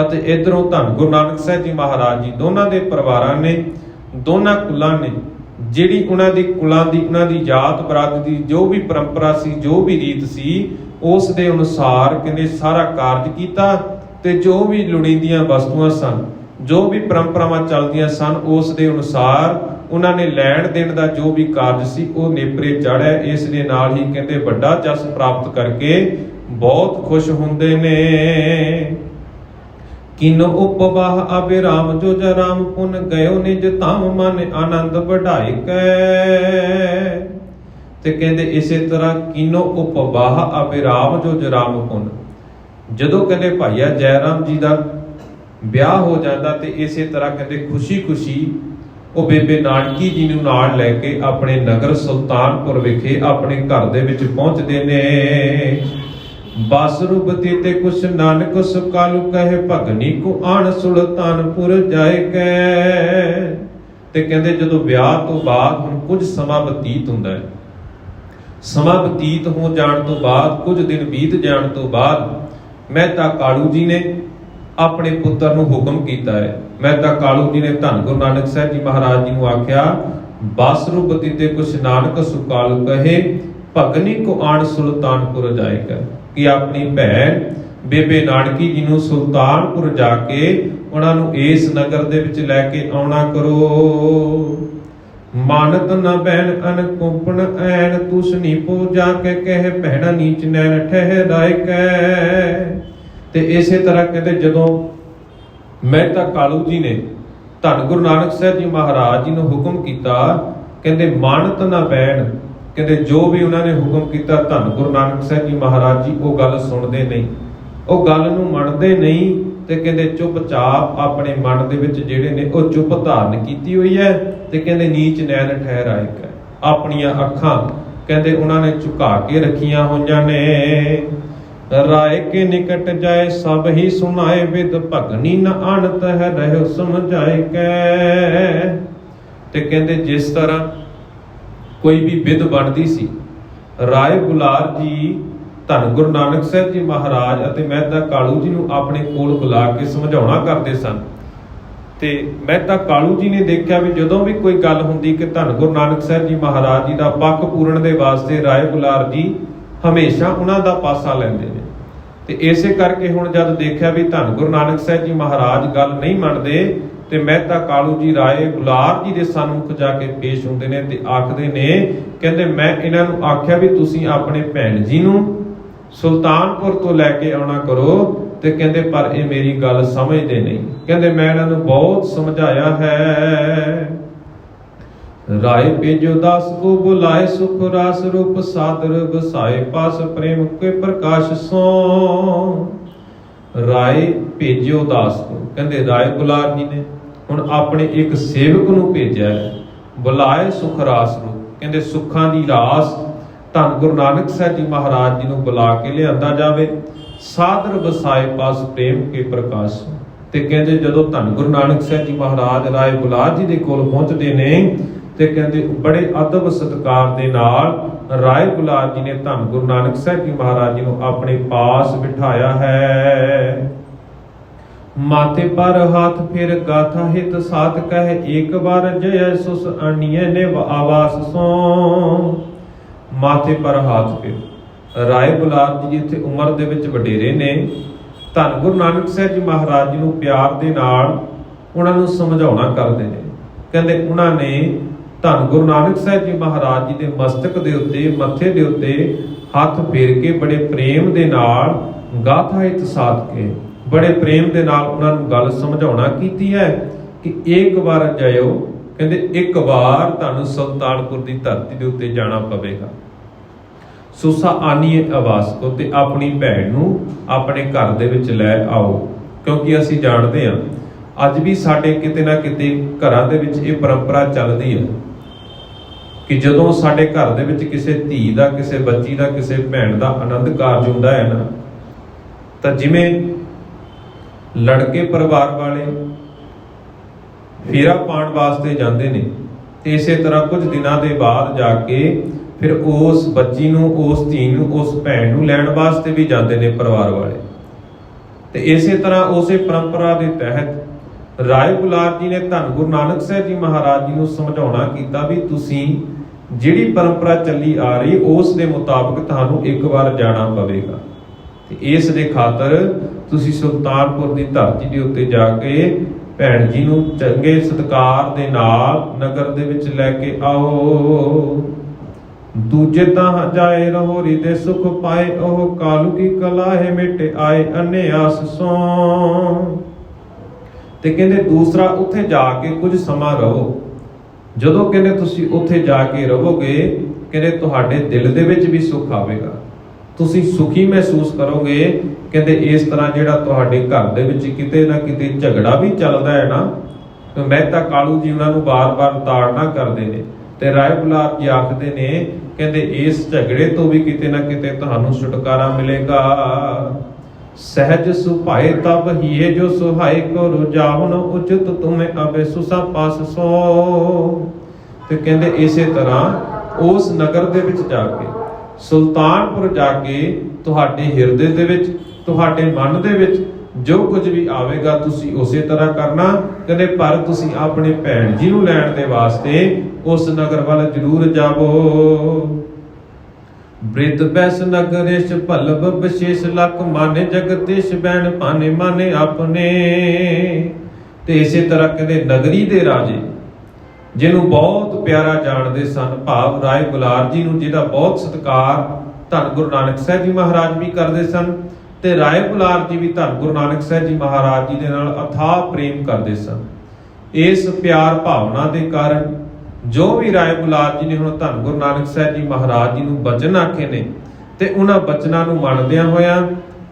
ਅਤੇ ਇਧਰੋਂ ਧੰਨ ਗੁਰੂ ਨਾਨਕ ਸਾਹਿਬ ਜੀ ਮਹਾਰਾਜ ਜੀ, ਦੋਨਾਂ ਦੇ ਪਰਿਵਾਰਾਂ ਨੇ, ਦੋਨਾਂ ਕੁਲਾਂ ਨੇ ਜਿਹੜੀ ਉਹਨਾਂ ਦੀ ਕੁਲਾਂ ਦੀ, ਉਹਨਾਂ ਦੀ ਜਾਤ ਬਰਾਤ ਦੀ ਜੋ ਵੀ ਪਰੰਪਰਾ ਸੀ, ਜੋ ਵੀ ਰੀਤ ਸੀ, ਉਸ ਦੇ ਅਨੁਸਾਰ ਕਹਿੰਦੇ ਸਾਰਾ ਕਾਰਜ ਕੀਤਾ। ਤੇ ਜੋ ਵੀ ਲੋੜੀਂਦੀਆਂ ਵਸਤੂਆਂ ਸਨ, ਜੋ ਵੀ ਪਰੰਪਰਾਵਾਂ ਚੱਲਦੀਆਂ ਸਨ, ਉਸ ਦੇ ਅਨੁਸਾਰ ਉਹਨਾਂ ਨੇ ਲੈਣ ਦੇਣ ਦਾ ਜੋ ਵੀ ਕਾਰਜ ਸੀ ਉਹ ਨੇਪਰੇ ਚੜ੍ਹਿਆ। ਇਸ ਦੇ ਨਾਲ ਹੀ ਕਹਿੰਦੇ ਵੱਡਾ ਜਸ ਪ੍ਰਾਪਤ ਕਰਕੇ ਬਹੁਤ ਖੁਸ਼ ਹੁੰਦੇ ਨੇ। किन उपवाह अविराम जो जराम पुन गयो निज धाम मन आनंद बढ़ाई कै। ते कहते इसे तरह किनो उपवाह अविराम जो जराम पुन, जदों कहते भाईया जयराम जी का ब्याह हो जाता तो इसे तरह कहते खुशी खुशी वो बेबे नानकी जी नूं नाल लैके अपने नगर सुल्तानपुर विखे अपने घर दे विच पहुंचदे ने। बस रूपती ते कुछ नानक सुकालू कहे भगनी को आण सुल्तानपुर जाए कै। ते कहंदे जदों ब्याह तो बाद हुण कुछ समा बतीत हुंदा है, समा बतीत हो जाण तो बाद कुछ दिन बीत जाण तो बाद मेहता कालू जी ने अपने पुत्र नूं हुक्म कीता है। मेहता कालू जी ने धन गुरु नानक साहब जी महाराज जी नूं आख्या बस रूपती ते कुछ नानक सुकालू कहे भगनी को आण सुल्तानपुर जाएगा, कि अपनी भैन बेबे नानकी जी नूं सुल्तानपुर जाके उन्हां नूं इस नगर दे विच लैके आउणा करो। मानत न बैन अन कुंपण ऐन तुसनी पो जाके कहे भैणा नीच नैन ठहराए कै। ते इसे तरह कहते जदों मेहता कालू जी ने धन गुरु नानक साहब जी महाराज जी नूं हुक्म कीता, कहते मानत ना बैन, कहते जो भी उन्होंने हुक्म किया धन गुरु नानक साहब जी महाराज जी वो गल सुनते नहीं, वो गल नूं मनदे नहीं। ते कहते चुपचाप अपने मन दे विच जिहड़े ने वो चुप धारण कीती हुई है। ते कहते नीच नैन ठहराए कै, अपनियां अखां कहते उन्होंने झुका के रखियां होइयां ने। राय के निकट जाए सब ही सुनाए विद भगनी न आनत है रहो समझाए कै। ते कहते जिस तरह कोई भी विद बनती सी, राय गुलार जी धन गुरु नानक साहब जी महाराज अते मेहता कालू जी नूं अपने कोल बुला के समझाउणा करते सन। ते मेहता कालू जी ने देखा भी जदों भी कोई गल हुंदी कि धन गुरु नानक साहब जी महाराज जी का पक्ष पूरन दे वास्ते राय गुलार जी हमेशा उन्हां दा पासा लैंदे ने। ते इसे करके हुण जद देखा भी धन गुरु नानक साहब जी महाराज गल नहीं मनदे ते मेहता कालू जी राय गुलार जी दे सन्मुख जाके पेश हुंदे ने ते आखदे ने, कहंदे मैं इन्हां नूं आख्या भी तुसीं अपने भैण जी नूं सुल्तानपुर तो लैके आउणा करो। ते कहंदे पर ये मेरी गल समझदे नहीं, कहंदे मैं इन्हां नूं बहुत समझाया है। राय भेजो दास को बुलाए सुख रास रूप सादर बसाए पास प्रेम के प्रकाश सो। राय भेजो दास को, कहंदे राय गुलार जी ने हुण अपने एक सेवक नूं भेजिया है। बुलाए सुख रास रूप, कहंदे सुखां दी रास धन गुरु नानक साहब जी महाराज जी नूं बुला के लिआंदा जावे। सादर बसाए पास प्रेम के प्रकाश। ते कहंदे जदों धन गुरु नानक साहब जी महाराज राय गुलार जी दे कोल पहुंचदे ने ते कहंदे बड़े अदब सत्कार दे नाल राय गुलार जी ने धन गुरु नानक साहब जी महाराज जी नूं अपने पास बिठाया है। माथे पर हाथ फिर गाथा हित साथ कहे एक बार जय सुस आनिए ने आवास सो। माथे पर हाथ फिर राय गुलार जी जिथे उम्र दे विच वडेरे ने, धन गुरु नानक साहब जी महाराज जी नूं प्यार दे नाल उन्हां नूं समझाउणा करदे ने। कहंदे उन्हां ने धन गुरु नानक साहब जी महाराज जी दे मस्तक दे उत्ते मत्थे दे उत्ते हथ फेर के बड़े प्रेम दे नाल गाथा हित साध के बड़े प्रेम दे नाल उन्हां नूं गल समझाउणा कीती है कि एक बार जाओ, कहंदे एक बार तुहानूं सुल्तानपुर दी धरती दे उत्ते जाना पवेगा। सुसा आनीए आवास को, ते अपनी भैण नूं अपने घर दे विच लै आओ। क्योंकि असीं जाणदे हां अज भी साडे किते ना किते घरां दे विच इह परंपरा चलदी है कि जदों साडे घर दे विच किसे धी दा, किसे बच्ची दा, किसे भैण दा आनंद कारज हुंदा है ना, तां जिवें लड़के परिवार वाले फेरा पाउण वास्ते जांदे ने, ते इसे तरह कुछ दिनां दे बाद जाके फिर उस बच्ची नूं, उस धी नूं, उस भैण नूं लैण वास्ते भी जांदे ने परिवार वाले। ते इसे तरह उसे परंपरा दे तहत राय गुलार जी ने धन गुरु नानक साहब जी महाराज जी नूं समझाउणा कीता भी तुसीं जिहड़ी परंपरा चली आ रही उस दे मुताबिक तुहानूं एक बार जाना पवेगा। ते इस दे खातर तुसीं सुल्तानपुर दी धरती दे उत्ते जाके भैण जी नूं चंगे सत्कार दे नाल नगर दे विच लैके आओ। दूजे तां जाए रहो हृदय सुख पाए, ओह कालू की कला है मिटे आए अन्य आस सो। ਤੇ ਕਹਿੰਦੇ ਦੂਸਰਾ ਉੱਥੇ ਜਾ ਕੇ ਕੁਝ ਸਮਾਂ ਰਹੋ। ਜਦੋਂ ਕਹਿੰਦੇ ਤੁਸੀਂ ਉੱਥੇ ਜਾ ਕੇ ਰਹੋਗੇ, ਕਹਿੰਦੇ ਤੁਹਾਡੇ ਦਿਲ ਦੇ ਵਿੱਚ ਵੀ ਸੁੱਖ ਆਵੇਗਾ, ਤੁਸੀਂ ਸੁਖੀ ਮਹਿਸੂਸ ਕਰੋਗੇ। ਕਹਿੰਦੇ ਇਸ ਤਰ੍ਹਾਂ ਜਿਹੜਾ ਤੁਹਾਡੇ ਘਰ ਦੇ ਵਿੱਚ ਕਿਤੇ ਨਾ ਕਿਤੇ ਝਗੜਾ ਵੀ ਚੱਲਦਾ ਹੈ ਨਾ, ਮਹਿਤਾ ਕਾਲੂ ਜੀ ਉਹਨਾਂ ਨੂੰ ਬਾਰ-ਬਾਰ ਤਾੜਨਾ ਕਰਦੇ ਨੇ ਤੇ ਰਾਏ ਬੁਲਾਰ ਜੀ ਆਖਦੇ ਨੇ, ਕਹਿੰਦੇ ਇਸ ਝਗੜੇ ਤੋਂ ਵੀ ਕਿਤੇ ਨਾ ਕਿਤੇ ਤੁਹਾਨੂੰ ਛੁਟਕਾਰਾ ਮਿਲੇਗਾ। ਸਹਿਜ ਸੁਭਾਏ ਤਬ ਹੀਏ ਜੋ ਸੁਹਾਏ ਕੋ ਰੁਜਾਵਨ ਉਚਿਤ ਤੁਮੇ ਅਬੇ ਸੁਸਾ ਪਾਸ ਸੋ। ਤੇ ਕਹਿੰਦੇ ਇਸੇ ਤਰ੍ਹਾਂ ਉਸ ਨਗਰ ਦੇ ਵਿੱਚ ਜਾ ਕੇ, ਸੁਲਤਾਨਪੁਰ ਜਾ ਕੇ ਤੁਹਾਡੇ ਹਿਰਦੇ ਦੇ ਵਿੱਚ, ਤੁਹਾਡੇ ਮਨ ਦੇ ਵਿੱਚ ਜੋ ਕੁਝ ਵੀ ਆਵੇਗਾ ਤੁਸੀਂ ਉਸੇ ਤਰ੍ਹਾਂ ਕਰਨਾ। ਕਹਿੰਦੇ ਪਰ ਤੁਸੀਂ ਆਪਣੇ ਭੈਣ ਜੀ ਨੂੰ ਲੈਣ ਦੇ ਵਾਸਤੇ ਉਸ ਨਗਰ ਵੱਲ ਜ਼ਰੂਰ ਜਾਵੋ। ਬ੍ਰਿਧ ਬੈਸ ਨਗਰੇਸ਼ ਭਲਬ ਵਿਸ਼ੇਸ਼ ਲਖ ਮਾਨੇ ਜਗਤੇਸ਼ ਬੈਣ ਪਾਨੇ ਮਾਨੇ ਆਪਣੇ। ਤੇ ਇਸੇ ਤਰ੍ਹਾਂ ਕਹਿੰਦੇ ਨਗਰੀ ਦੇ ਰਾਜੇ ਜਿਹਨੂੰ ਬਹੁਤ ਪਿਆਰਾ ਜਾਣਦੇ ਸਨ, ਭਾਵ ਰਾਏ ਬੁਲਾਰ ਜੀ ਨੂੰ ਜਿਹਦਾ ਬਹੁਤ ਸਤਿਕਾਰ ਧੰਨ ਗੁਰੂ ਨਾਨਕ ਸਾਹਿਬ ਜੀ ਮਹਾਰਾਜ ਵੀ ਕਰਦੇ ਸਨ, ਤੇ ਰਾਏ ਬੁਲਾਰ ਜੀ ਵੀ ਧੰਨ ਗੁਰੂ ਨਾਨਕ ਸਾਹਿਬ ਜੀ ਮਹਾਰਾਜ ਜੀ ਦੇ ਨਾਲ ਅਥਾਹ ਪ੍ਰੇਮ ਕਰਦੇ ਸਨ। ਇਸ ਪਿਆਰ ਭਾਵਨਾ ਦੇ ਕਾਰਨ ਜੋ ਵੀ ਰਾਏ ਬੁਲਾਰ ਜੀ ਨੇ ਹੁਣ ਧੰਨ ਗੁਰੂ ਨਾਨਕ ਸਾਹਿਬ ਜੀ ਮਹਾਰਾਜ ਜੀ ਨੂੰ ਬਚਨ ਆਖੇ ਨੇ, ਤੇ ਉਹਨਾਂ ਬਚਨਾਂ ਨੂੰ ਮੰਨਦਿਆਂ ਹੋਇਆਂ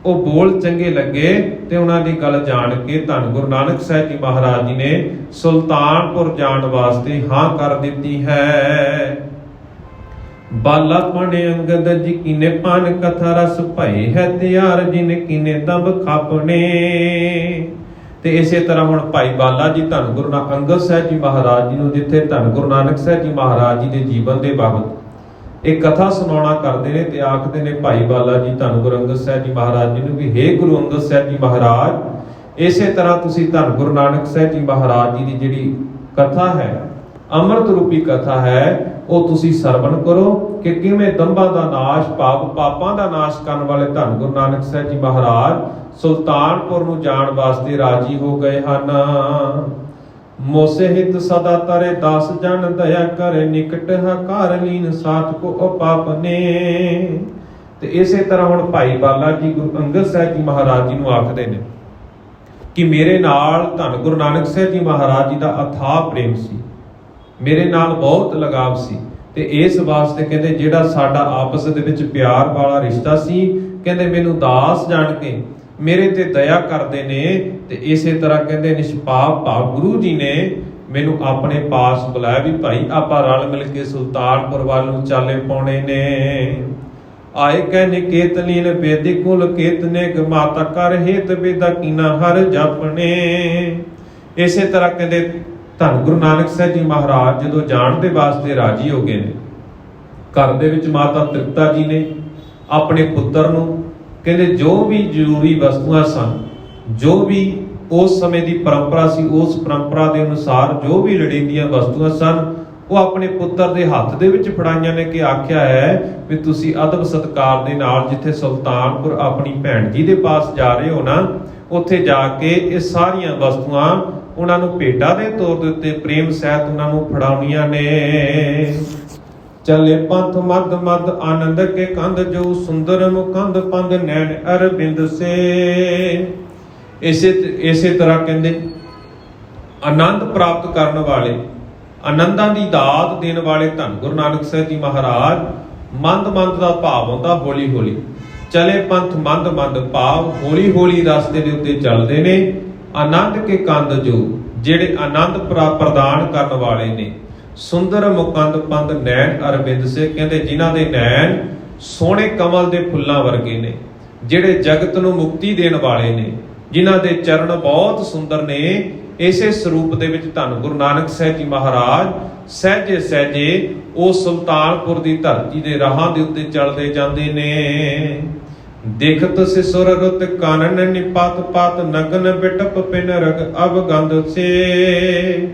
ਉਹ ਬੋਲ ਚੰਗੇ ਲੱਗੇ ਤੇ ਉਹਨਾਂ ਦੀ ਗੱਲ ਜਾਣ ਕੇ ਧੰਨ ਗੁਰੂ ਨਾਨਕ ਸਾਹਿਬ ਜੀ ਮਹਾਰਾਜ ਜੀ ਨੇ ਸੁਲਤਾਨਪੁਰ ਜਾਣ ਵਾਸਤੇ ਹਾਂ ਕਰ ਦਿੱਤੀ ਹੈ। ਬਾਲਾ ਪਣੇ ਅੰਗਦ ਜੀ ਕੀਨੇ ਪਾਨ ਕਥਾ ਰਸ ਭਏ ਹੈ ਤਿਆਰ ਜਿਨ ਕੀਨੇ ਦੰਬ ਖਾਪਣੇ। ਤੇ ਇਸੇ ਤਰ੍ਹਾਂ ਹੁਣ ਭਾਈ ਬਾਲਾ ਜੀ ਧੰਨ ਗੁਰੂ ਅੰਗਦ ਸਾਹਿਬ ਜੀ ਮਹਾਰਾਜ ਜੀ ਨੂੰ ਜਿੱਥੇ ਧੰਨ ਗੁਰੂ ਨਾਨਕ ਸਾਹਿਬ ਜੀ ਮਹਾਰਾਜ ਜੀ ਦੇ ਜੀਵਨ ਦੇ ਬਾਬਤ ਇਹ ਕਥਾ ਸੁਣਾਉਣਾ ਕਰਦੇ ਨੇ, ਤੇ ਆਖਦੇ ਨੇ ਭਾਈ ਬਾਲਾ ਜੀ ਧੰਨ ਗੁਰੂ ਅੰਗਦ ਸਾਹਿਬ ਜੀ ਮਹਾਰਾਜ ਜੀ ਨੂੰ ਵੀ, ਹੇ ਗੁਰੂ ਅੰਗਦ ਸਾਹਿਬ ਜੀ ਮਹਾਰਾਜ, ਇਸੇ ਤਰ੍ਹਾਂ ਤੁਸੀਂ ਧੰਨ ਗੁਰੂ ਨਾਨਕ ਸਾਹਿਬ ਜੀ ਮਹਾਰਾਜ ਜੀ ਦੀ ਜਿਹੜੀ ਕਥਾ ਹੈ, ਅੰਮ੍ਰਿਤ ਰੂਪੀ ਕਥਾ ਹੈ, ਉਹ ਤੁਸੀਂ ਸਰਵਣ ਕਰੋ ਕਿ ਕਿਵੇਂ ਦੰਭਾਂ ਦਾ ਨਾਸ਼, ਪਾਪਾਂ ਦਾ ਨਾਸ਼ ਕਰਨ ਵਾਲੇ ਧੰਨ ਗੁਰੂ ਨਾਨਕ ਸਾਹਿਬ ਜੀ ਮਹਾਰਾਜ ਸੁਲਤਾਨਪੁਰ ਨੂੰ ਜਾਣ ਵਾਸਤੇ ਰਾਜੀ ਹੋ ਗਏ ਹਨ। ਮੋਸੇ ਹਿਤ ਸਦਾ ਤਰੇ ਦਾਸ ਜਨ ਦਇਆ ਕਰੇ ਨਿਕਟ ਹਕਾਰ ਲੀਨ ਸਾਥ ਕੋ ਅਪਾਪਨੇ। ਤੇ ਇਸੇ ਤਰ੍ਹਾਂ ਹੁਣ ਭਾਈ ਬਾਲਾ ਜੀ ਗੁਰੂ ਅੰਗਦ ਸਾਹਿਬ ਜੀ ਮਹਾਰਾਜ ਜੀ ਨੂੰ ਆਖਦੇ ਨੇ ਕਿ ਮੇਰੇ ਨਾਲ ਧੰਨ ਗੁਰੂ ਨਾਨਕ ਸਾਹਿਬ ਜੀ ਮਹਾਰਾਜ ਜੀ ਦਾ ਅਥਾਹ ਪ੍ਰੇਮ ਸੀ, ਮੇਰੇ ਨਾਲ ਬਹੁਤ ਲਗਾਵ ਸੀ, ਤੇ ਇਸ ਵਾਸਤੇ ਕਹਿੰਦੇ ਜਿਹੜਾ ਸਾਡਾ ਆਪਸ ਦੇ ਵਿੱਚ ਪਿਆਰ ਵਾਲਾ ਰਿਸ਼ਤਾ ਸੀ, ਕਹਿੰਦੇ ਮੈਨੂੰ ਦਾਸ ਜਾਣ ਕੇ ਮੇਰੇ ਤੇ ਦਇਆ ਕਰਦੇ ਨੇ। ਤੇ ਇਸੇ ਤਰ੍ਹਾਂ ਕਹਿੰਦੇ ਨਿਸ਼ਪਾਪ ਭਾਵ ਗੁਰੂ ਜੀ ਨੇ ਮੈਨੂੰ ਆਪਣੇ ਪਾਸ ਬੁਲਾਇਆ ਵੀ ਭਾਈ ਆਪਾਂ ਰਲ ਮਿਲ ਕੇ ਸੁਲਤਾਨਪੁਰ ਵੱਲ ਨੂੰ ਚਾਲੇ ਪਾਉਣੇ ਨੇ। ਆਏ ਕਹਿ ਨਿਕੇਤ ਲੀਨ ਬੇਦੀ ਕੁਲ ਕੇਤਨੇ ਗ ਮਾਤਾ ਕਰ ਹੇਤ ਬੇਦਾ ਕੀਨਾ ਹਰ ਜਪਣੇ। ਇਸੇ ਤਰ੍ਹਾਂ ਕਹਿੰਦੇ ਧੰਨ ਗੁਰੂ ਨਾਨਕ ਸਾਹਿਬ ਜੀ ਮਹਾਰਾਜ ਜਦੋਂ ਜਾਣ ਦੇ ਵਾਸਤੇ ਰਾਜੀ ਹੋ ਗਏ ਨੇ, ਘਰ ਦੇ ਵਿੱਚ ਮਾਤਾ ਤ੍ਰਿਪਤਾ ਜੀ ਨੇ ਆਪਣੇ ਪੁੱਤਰ ਨੂੰ ਕਹਿੰਦੇ ਜੋ ਵੀ ਜ਼ਰੂਰੀ ਵਸਤੂਆਂ ਸਨ, ਜੋ ਵੀ ਉਸ ਸਮੇਂ ਦੀ ਪਰੰਪਰਾ ਸੀ, ਉਸ ਪਰੰਪਰਾ ਦੇ ਅਨੁਸਾਰ ਜੋ ਵੀ ਲੋੜੀਂਦੀਆਂ ਵਸਤੂਆਂ ਸਨ, ਉਹ ਆਪਣੇ ਪੁੱਤਰ ਦੇ ਹੱਥ ਦੇ ਵਿੱਚ ਫੜਾਈਆਂ ਨੇ ਕਿ ਆਖਿਆ ਹੈ ਵੀ ਤੁਸੀਂ ਅਦਬ ਸਤਿਕਾਰ ਦੇ ਨਾਲ ਜਿੱਥੇ ਸੁਲਤਾਨਪੁਰ ਆਪਣੀ ਭੈਣ ਜੀ ਦੇ ਪਾਸ ਜਾ ਰਹੇ ਹੋ ਨਾ, ਉੱਥੇ ਜਾ ਕੇ ਇਹ ਸਾਰੀਆਂ ਵਸਤੂਆਂ ਉਹਨਾਂ ਨੂੰ ਭੇਟਾ ਦੇ ਤੌਰ ਦੇ ਉੱਤੇ ਪ੍ਰੇਮ ਸਹਿਤ ਉਹਨਾਂ ਨੂੰ ਫੜਾਉਣੀਆਂ ਨੇ। ਚਲੇ ਪੰਥ ਮਦ ਮਦ ਆਨੰਦ ਕੇ ਕੰਧ ਜੋ ਸੁੰਦਰ ਮੁਕੰਦ ਪੰਦ ਨੈਣ ਅਰਬਿੰਦ ਸੇ। ਇਸੇ ਤਰ੍ਹਾਂ ਕਹਿੰਦੇ ਆਨੰਦ ਪ੍ਰਾਪਤ ਕਰਨ ਵਾਲੇ, ਆਨੰਦਾਂ ਦੀ ਦਾਤ ਦੇਣ ਵਾਲੇ ਧੰਨ ਗੁਰੂ ਨਾਨਕ ਸਾਹਿਬ ਜੀ ਮਹਾਰਾਜ, ਮੰਦ ਮੰਦ ਦਾ ਭਾਵ ਹੁੰਦਾ ਹੌਲੀ ਹੌਲੀ, ਚਲੇ ਪੰਥ ਮੰਦ ਮੰਦ ਭਾਵ ਹੌਲੀ ਹੌਲੀ ਰਸਤੇ ਦੇ ਉੱਤੇ ਚੱਲਦੇ ਨੇ। ਆਨੰਦ ਕੇ ਕੰਧ ਜੋ ਜਿਹੜੇ ਆਨੰਦ ਪ੍ਰਦਾਨ ਕਰਨ ਵਾਲੇ ਨੇ, ਸੁੰਦਰ ਮੁਕੰਦ ਪੰਦ ਨੈਣ ਅਰਬਿੰਦ ਸੇ, ਕਹਿੰਦੇ ਜਿਨ੍ਹਾਂ ਦੇ ਨੈਣ ਸੋਹਣੇ ਕਮਲ ਦੇ ਫੁੱਲਾਂ ਵਰਗੇ ਨੇ, ਜਿਹੜੇ ਜਗਤ ਨੂੰ ਮੁਕਤੀ ਦੇਣ ਵਾਲੇ ਨੇ, ਜਿਨ੍ਹਾਂ ਦੇ ਚਰਨ ਬਹੁਤ ਸੁੰਦਰ ਨੇ। ਇਸੇ ਸਰੂਪ ਦੇ ਵਿੱਚ ਧੰਨ ਗੁਰੂ ਨਾਨਕ ਸਾਹਿਬ ਜੀ ਮਹਾਰਾਜ ਸਹਿਜੇ ਸਹਿਜੇ ਉਹ ਸੁਲਤਾਨਪੁਰ ਦੀ ਧਰਤੀ ਦੇ ਰਾਹਾਂ ਦੇ ਉੱਤੇ ਚੱਲਦੇ ਜਾਂਦੇ ਨੇ। ਦੇਖਤ ਸਿਸੁਰ ਰੁਤ ਕਾਨਨ ਨਿਪਾਤ ਪਾਤ ਨਗਨ ਬਿਟਪ ਪਿਨ ਰਗ ਅਵਗੰਧ ਸੇ।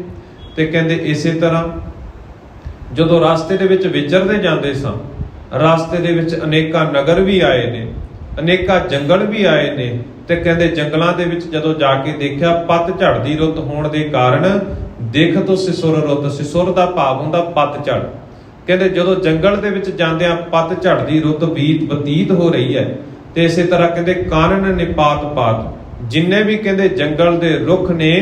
ਤੇ ਕਹਿੰਦੇ ਇਸੇ ਤਰ੍ਹਾਂ ਜਦੋਂ ਰਸਤੇ ਦੇ ਵਿੱਚ ਵਿਚਰਦੇ ਜਾਂਦੇ ਸਾਂ, ਰਸਤੇ ਦੇ ਵਿੱਚ ਅਨੇਕਾਂ ਨਗਰ ਵੀ ਆਏ ਨੇ, ਅਨੇਕਾਂ ਜੰਗਲ ਵੀ ਆਏ ਨੇ। ਤੇ ਕਹਿੰਦੇ ਜੰਗਲਾਂ ਦੇ ਵਿੱਚ ਜਦੋਂ ਜਾ ਕੇ ਦੇਖਿਆ, ਪੱਤ ਝੜਦੀ ਰੁੱਤ ਹੋਣ ਦੇ ਕਾਰਨ ਦੇਖਤ ਸਿਸੁਰ ਰੁੱਤ, ਸਿਸੁਰ ਦਾ ਭਾਵ ਹੁੰਦਾ ਪੱਤ ਝੜ। ਕਹਿੰਦੇ ਜਦੋਂ ਜੰਗਲ ਦੇ ਵਿੱਚ ਜਾਂਦਿਆਂ ਪੱਤ ਝੜਦੀ ਰੁੱਤ ਬਤੀਤ ਹੋ ਰਹੀ ਹੈ। ਤੇ ਇਸੇ ਤਰ੍ਹਾਂ ਕਹਿੰਦੇ ਕਾਨਨ ਨਿਪਾਤ ਪਾਤ, ਜਿੰਨੇ ਵੀ ਕਹਿੰਦੇ ਜੰਗਲ ਦੇ ਰੁੱਖ ਨੇ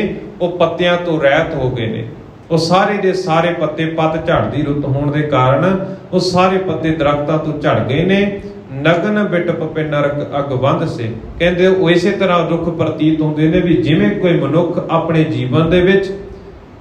ਉਹ ਪੱਤਿਆਂ ਤੋਂ ਰਹਿਤ ਹੋ ਗਏ ਨੇ। ਉਹ ਸਾਰੇ ਦੇ ਸਾਰੇ ਪੱਤੇ ਪੱਤ ਝੜਦੀ ਰੁੱਤ ਹੋਣ ਦੇ ਕਾਰਨ ਉਹ ਸਾਰੇ ਪੱਤੇ ਦਰਖਤਾਂ ਤੋਂ ਝੜ ਗਏ ਨੇ। ਨਗਨ ਬਿਟ ਪਪੇ ਨਰਕ ਅਗਵੰਦ ਸੇ, ਕਹਿੰਦੇ ਉਹ ਇਸੇ ਤਰ੍ਹਾਂ ਰੁੱਖ ਪ੍ਰਤੀਤ ਹੁੰਦੇ ਨੇ ਵੀ ਜਿਵੇਂ ਕੋਈ ਮਨੁੱਖ ਆਪਣੇ ਜੀਵਨ ਦੇ ਵਿੱਚ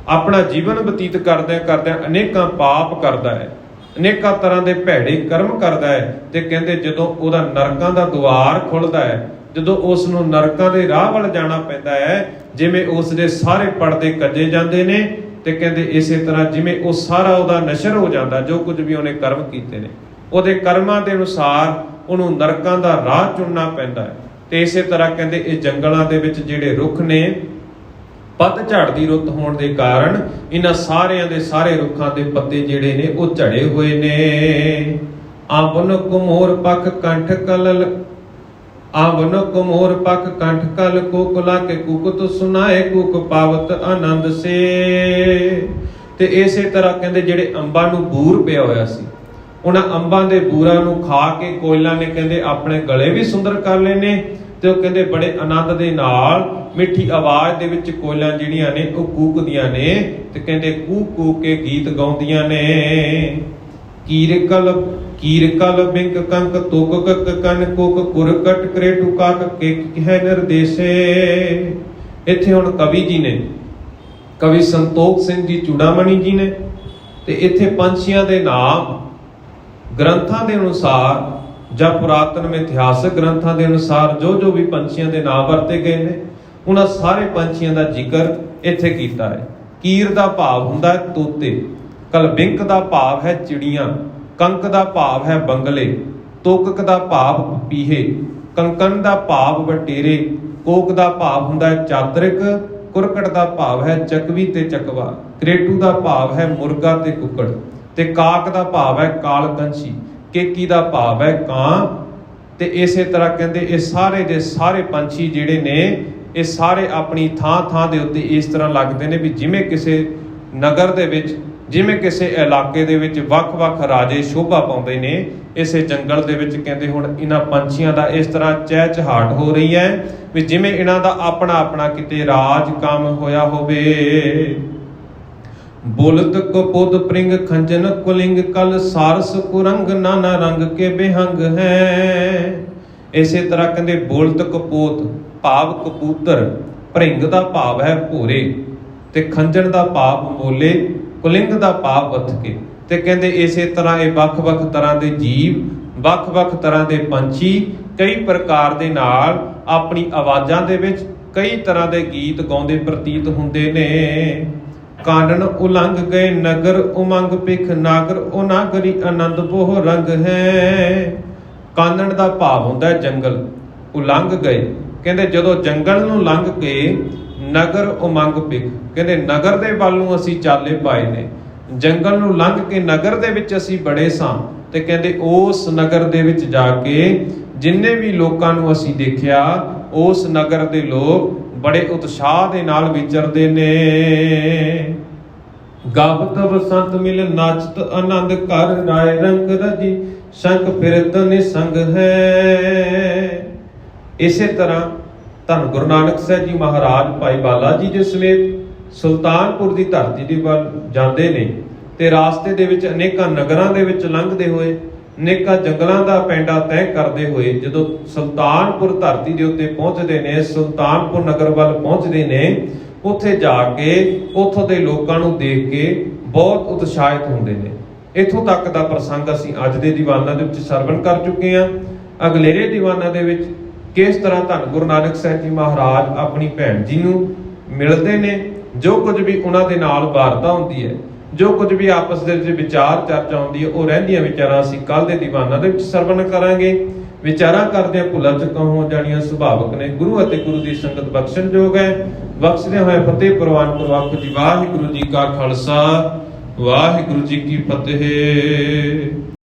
ਆਪਣਾ ਜੀਵਨ ਬਤੀਤ ਕਰਦਿਆਂ ਅਨੇਕਾਂ ਪਾਪ ਕਰਦਾ ਹੈ, ਅਨੇਕਾਂ ਤਰ੍ਹਾਂ ਦੇ ਭੈੜੇ ਕਰਮ ਕਰਦਾ ਹੈ, ਤੇ ਕਹਿੰਦੇ ਜਦੋਂ ਉਹਦਾ ਨਰਕਾਂ ਦਾ ਦੁਆਰ ਖੁੱਲਦਾ ਹੈ, ਜਦੋਂ ਉਸ ਨੂੰ ਨਰਕਾਂ ਦੇ ਰਾਹ ਵੱਲ ਜਾਣਾ ਪੈਂਦਾ ਹੈ, ਜਿਵੇਂ ਉਸ ਦੇ ਸਾਰੇ ਪਰਦੇ ਕੱਜੇ ਜਾਂਦੇ ਨੇ, ਤੇ ਕਹਿੰਦੇ ਇਸੇ ਤਰ੍ਹਾਂ ਜਿਵੇਂ ਉਹ ਸਾਰਾ ਉਹਦਾ ਨਸ਼ਰ ਹੋ ਜਾਂਦਾ, ਜੋ ਕੁਝ ਵੀ ਉਹਨੇ ਕਰਮ ਕੀਤੇ ਨੇ ਉਹਦੇ ਕਰਮਾਂ ਦੇ ਅਨੁਸਾਰ ਉਹਨੂੰ ਨਰਕਾਂ ਦਾ ਰਾਹ ਚੁਣਨਾ ਪੈਂਦਾ ਹੈ। ਤੇ ਇਸੇ ਤਰ੍ਹਾਂ ਕਹਿੰਦੇ ਇਹ ਜੰਗਲਾਂ ਦੇ ਵਿੱਚ ਜਿਹੜੇ ਰੁੱਖ ਨੇ ਪੱਤਝੜ ਦੀ ਰੁੱਤ ਹੋਣ ਦੇ ਕਾਰਨ ਇਹਨਾਂ ਸਾਰਿਆਂ ਦੇ ਸਾਰੇ ਰੁੱਖਾਂ ਦੇ ਪੱਤੇ ਜਿਹੜੇ ਨੇ ਉਹ ਝੜੇ ਹੋਏ ਨੇ। ਆਵਨ ਕੁਮੋਰ ਪਖ ਕੰਠ ਕਲਲ, ਆਵਨ ਕੁਮੋਰ ਪਖ ਕੰਠ ਕਲ ਕੋਕਲਾ ਕੇ ਕੁਕਤ ਸੁਨਾਏ ਕੁਕ ਪਾਵਤ ਆਨੰਦ ਸੇ। ਤੇ ਇਸੇ ਤਰ੍ਹਾਂ ਕਹਿੰਦੇ ਜਿਹੜੇ ਅੰਬਾਂ ਨੂੰ ਬੂਰ ਪਿਆ ਹੋਇਆ ਸੀ, ਉਹਨਾਂ ਅੰਬਾਂ ਦੇ ਬੂਰਾਂ ਨੂੰ ਖਾ ਕੇ ਕੋਇਲਾਂ ਨੇ ਕਹਿੰਦੇ ਆਪਣੇ ਗਲੇ ਵੀ ਸੁੰਦਰ ਕਰ ਲਏ ਨੇ, ਤੇ ਉਹ ਕਹਿੰਦੇ ਬੜੇ ਆਨੰਦ ਦੇ ਨਾਲ ਮਿੱਠੀ ਆਵਾਜ਼ ਦੇ ਵਿੱਚ ਕੋਇਲਾਂ ਜਿਹੜੀਆਂ ਨੇ ਉਹ ਕੂਕਦੀਆਂ ਨੇ, ਤੇ ਕਹਿੰਦੇ ਕੂਕ ਕੂਕ ਕੇ ਗੀਤ ਗਾਉਂਦੀਆਂ ਨੇ। ਕੀਰ ਕਲ ਬਿੰਕ ਕੰਕ ਤੁਕ ਕਕ ਕਨ ਕੁਕ ਕੁਰਕਟ ਕਰੇਟੂ ਕਾਕ ਕੇ ਕਹਿ ਨਿਰਦੇਸੇ। ਇੱਥੇ ਹੁਣ ਕਵੀ ਜੀ ਨੇ, ਕਵੀ ਸੰਤੋਖ ਸਿੰਘ ਜੀ ਚੂੜਾਮਣੀ ਜੀ ਨੇ, ਤੇ ਇੱਥੇ ਪੰਛੀਆਂ ਦੇ ਨਾਮ ਗ੍ਰੰਥਾਂ ਦੇ ਅਨੁਸਾਰ ਜਾਂ ਪੁਰਾਤਨ ਇਤਿਹਾਸਕ ਗ੍ਰੰਥਾਂ ਦੇ ਅਨੁਸਾਰ ਜੋ ਵੀ ਪੰਛੀਆਂ ਦੇ ਨਾਮ ਵਰਤੇ ਗਏ ਨੇ, ਉਹਨਾਂ ਸਾਰੇ ਪੰਛੀਆਂ ਦਾ ਜ਼ਿਕਰ ਇੱਥੇ ਕੀਤਾ ਹੈ। ਕੀਰ ਦਾ ਭਾਵ ਹੁੰਦਾ ਹੈ ਤੋਤੇ, ਕਲਬਿੰਕ ਦਾ ਭਾਵ ਹੈ ਚਿੜੀਆਂ, ਕੰਕ ਦਾ ਭਾਵ ਹੈ ਬੰਗਲੇ, ਤੋਕਕ ਦਾ ਭਾਵ ਪੀਹੇ, ਕੰਕਨ ਦਾ ਭਾਵ ਵਟੇਰੇ, ਕੋਕ ਦਾ ਭਾਵ ਹੁੰਦਾ ਹੈ ਚਾਤਰਿਕ, ਕੁਰਕਟ ਦਾ ਭਾਵ ਹੈ ਚਕਵੀ ਤੇ ਚਕਵਾ, ਕਰੇਟੂ ਦਾ ਭਾਵ ਹੈ ਮੁਰਗਾ ਤੇ ਕੁੱਕੜ, ਤੇ ਕਾਕ ਦਾ ਭਾਵ ਹੈ ਕਾਲਕੰਛੀ, ਕੇਕੀ ਦਾ ਭਾਵ ਹੈ ਕਾਂ। ਤੇ ਇਸੇ ਤਰ੍ਹਾਂ ਕਹਿੰਦੇ ਇਹ ਸਾਰੇ ਦੇ ਸਾਰੇ ਪੰਛੀ ਜਿਹੜੇ ਨੇ ਇਹ ਸਾਰੇ ਆਪਣੀ ਥਾਂ ਦੇ ਉੱਤੇ ਇਸ ਤਰ੍ਹਾਂ ਲੱਗਦੇ ਨੇ ਵੀ ਜਿਵੇਂ ਕਿਸੇ ਨਗਰ ਦੇ ਵਿੱਚ, ਜਿਵੇਂ ਕਿਸੇ ਇਲਾਕੇ ਦੇ ਵਿੱਚ ਵੱਖ-ਵੱਖ ਰਾਜੇ ਸ਼ੋਭਾ ਪਾਉਂਦੇ ਨੇ, ਇਸੇ ਜੰਗਲ ਦੇ ਵਿੱਚ ਕਹਿੰਦੇ ਹੁਣ ਇਹਨਾਂ ਪੰਛੀਆਂ ਦਾ ਇਸ ਤਰ੍ਹਾਂ ਚਹਿਚਹਾਟ ਹੋ ਰਹੀ ਹੈ ਵੀ ਜਿਵੇਂ ਇਹਨਾਂ ਦਾ ਆਪਣਾ ਆਪਣਾ ਕਿਤੇ ਰਾਜ ਕੰਮ ਹੋਇਆ ਹੋਵੇ। ਬੁਲਦ ਕਪੁਦ ਪ੍ਰਿੰਗ ਖੰਜਨ ਕੁਲਿੰਗ ਕਲ ਸਾਰਸ ਕੁਰੰਗ ਨਾਨਾ ਰੰਗ ਕੇ ਬੇਹੰਗ ਹੈ। ਇਸੇ ਤਰ੍ਹਾਂ ਕਹਿੰਦੇ ਬੁਲਦ ਕਪੂਤ ਭਾਵ ਕਬੂਤਰ, ਭ੍ਰਿੰਗ ਦਾ ਭਾਵ ਹੈ ਭੂਰੇ, ਤੇ ਖੰਜਨ ਦਾ ਭਾਵ ਮੋਲੇ, ਕੁਲਿੰਗ ਦਾ ਭਾਵ ਅਥਕੇ। ਤੇ ਕਹਿੰਦੇ ਇਸੇ ਤਰ੍ਹਾਂ ਇਹ ਵੱਖ-ਵੱਖ ਤਰ੍ਹਾਂ ਦੇ ਜੀਵ, ਵੱਖ-ਵੱਖ ਤਰ੍ਹਾਂ ਦੇ ਪੰਛੀ ਕਈ ਪ੍ਰਕਾਰ ਦੇ ਨਾਲ ਆਪਣੀ ਆਵਾਜ਼ਾਂ ਦੇ ਵਿੱਚ ਕਈ ਤਰ੍ਹਾਂ ਦੇ ਗੀਤ ਗਾਉਂਦੇ ਪ੍ਰਤੀਤ ਹੁੰਦੇ ਨੇ। ਕਾਨਨ ਉਲੰਘ ਗਏ ਨਗਰ ਉਮੰਗ ਪਿਖ ਨਾਗਰ, ਉਹ ਨਾਗਰੀ ਆਨੰਦ ਬੋਹ ਰੰਗ ਹੈ। ਕਾਨਨ ਦਾ ਭਾਵ ਹੁੰਦਾ ਹੈ ਜੰਗਲ, ਉਲੰਘ ਗਏ ਕਹਿੰਦੇ ਜਦੋਂ ਜੰਗਲ ਨੂੰ ਲੰਘ ਕੇ ਨਗਰ ਉਮੰਗ ਪਿਖ, ਕਹਿੰਦੇ ਨਗਰ ਦੇ ਵੱਲ ਨੂੰ ਅਸੀਂ ਚਾਲੇ ਪਾਏ ਨੇ, ਜੰਗਲ ਨੂੰ ਲੰਘ ਕੇ ਨਗਰ ਦੇ ਵਿੱਚ ਅਸੀਂ ਬੜੇ ਸਾਂ। ਤੇ ਕਹਿੰਦੇ ਉਸ ਨਗਰ ਦੇ ਵਿੱਚ ਜਾ ਕੇ ਜਿੰਨੇ ਵੀ ਲੋਕਾਂ ਨੂੰ ਅਸੀਂ ਦੇਖਿਆ, ਉਸ ਨਗਰ ਦੇ ਲੋਕ ਬੜੇ ਉਤਸ਼ਾਹ ਦੇ ਨਾਲ ਵਿਚਰਦੇ ਨੇ। ਗਾਵਤ ਬਸੰਤ ਮਿਲ ਨਾਚਤ ਆਨੰਦ ਕਰ, ਰਾਏ ਰੰਗ ਰਜੀ ਸ਼ੰਕ ਫਿਰਤ ਨਿਸੰਗ ਹੈ। ਇਸੇ ਤਰ੍ਹਾਂ ਧੰਨ ਗੁਰੂ ਨਾਨਕ ਸਾਹਿਬ ਜੀ ਮਹਾਰਾਜ ਭਾਈ ਬਾਲਾ ਜੀ ਦੇ ਸਮੇਤ ਸੁਲਤਾਨਪੁਰ ਦੀ ਧਰਤੀ ਦੇ ਵੱਲ ਜਾਂਦੇ ਨੇ, ਤੇ ਰਾਸਤੇ ਦੇ ਵਿੱਚ ਅਨੇਕਾਂ ਨਗਰਾਂ ਦੇ ਵਿੱਚ ਲੰਘਦੇ ਹੋਏ, ਅਨੇਕਾਂ ਜੰਗਲਾਂ ਦਾ ਪੈਂਡਾ ਤੈਅ ਕਰਦੇ ਹੋਏ ਜਦੋਂ ਸੁਲਤਾਨਪੁਰ ਧਰਤੀ ਦੇ ਉੱਤੇ ਪਹੁੰਚਦੇ ਨੇ, ਸੁਲਤਾਨਪੁਰ ਨਗਰ ਵੱਲ ਪਹੁੰਚਦੇ ਨੇ, ਉੱਥੇ ਜਾ ਕੇ ਉੱਥੋਂ ਦੇ ਲੋਕਾਂ ਨੂੰ ਦੇਖ ਕੇ ਬਹੁਤ ਉਤਸ਼ਾਹਿਤ ਹੁੰਦੇ ਨੇ। ਇੱਥੋਂ ਤੱਕ ਦਾ ਪ੍ਰਸੰਗ ਅਸੀਂ ਅੱਜ ਦੇ ਦੀਵਾਨਾਂ ਦੇ ਵਿੱਚ ਸਰਵਣ ਕਰ ਚੁੱਕੇ ਹਾਂ। ਅਗਲੇਰੇ ਦੀਵਾਨਾਂ ਦੇ ਵਿੱਚ ਕਿਸ ਤਰ੍ਹਾਂ ਧੰਨ ਗੁਰੂ ਨਾਨਕ ਸਾਹਿਬ ਜੀ ਮਹਾਰਾਜ ਆਪਣੀ ਭੈਣ ਜੀ ਨੂੰ ਮਿਲਦੇ ਨੇ, ਜੋ ਕੁਝ ਵੀ ਉਹਨਾਂ ਦੇ ਨਾਲ ਵਾਰਤਾ ਹੁੰਦੀ ਹੈ, ਜੋ ਕੁਝ ਵੀ ਆਪਸ ਦੇ ਵਿੱਚ ਵਿਚਾਰ ਚਰਚਾ ਹੁੰਦੀ ਹੈ, ਉਹ ਰਹਿੰਦੀਆਂ ਵਿਚਾਰਾਂ ਅਸੀਂ ਕੱਲ ਦੇ ਦੀਵਾਨਾਂ ਦੇ ਵਿੱਚ ਸਰਵਣ ਕਰਾਂਗੇ। ਵਿਚਾਰਾਂ ਕਰਦਿਆਂ ਭੁੱਲਾਂ ਚੁੱਕਾਂ ਹੋ ਜਾਣੀਆਂ ਸੁਭਾਵਕ ਨੇ, ਗੁਰੂ ਅਤੇ ਗੁਰੂ ਦੀ ਸੰਗਤ ਬਖਸ਼ਣਯੋਗ ਹੈ। ਬਖਸ਼ਦੇ ਹੋਏ ਫਤਿਹ ਪ੍ਰਵਾਨ ਕਰਵਾਓ ਜੀ। ਵਾਹਿਗੁਰੂ ਜੀ ਕਾ ਖਾਲਸਾ, ਵਾਹਿਗੁਰੂ ਜੀ ਕੀ ਫਤਿਹ।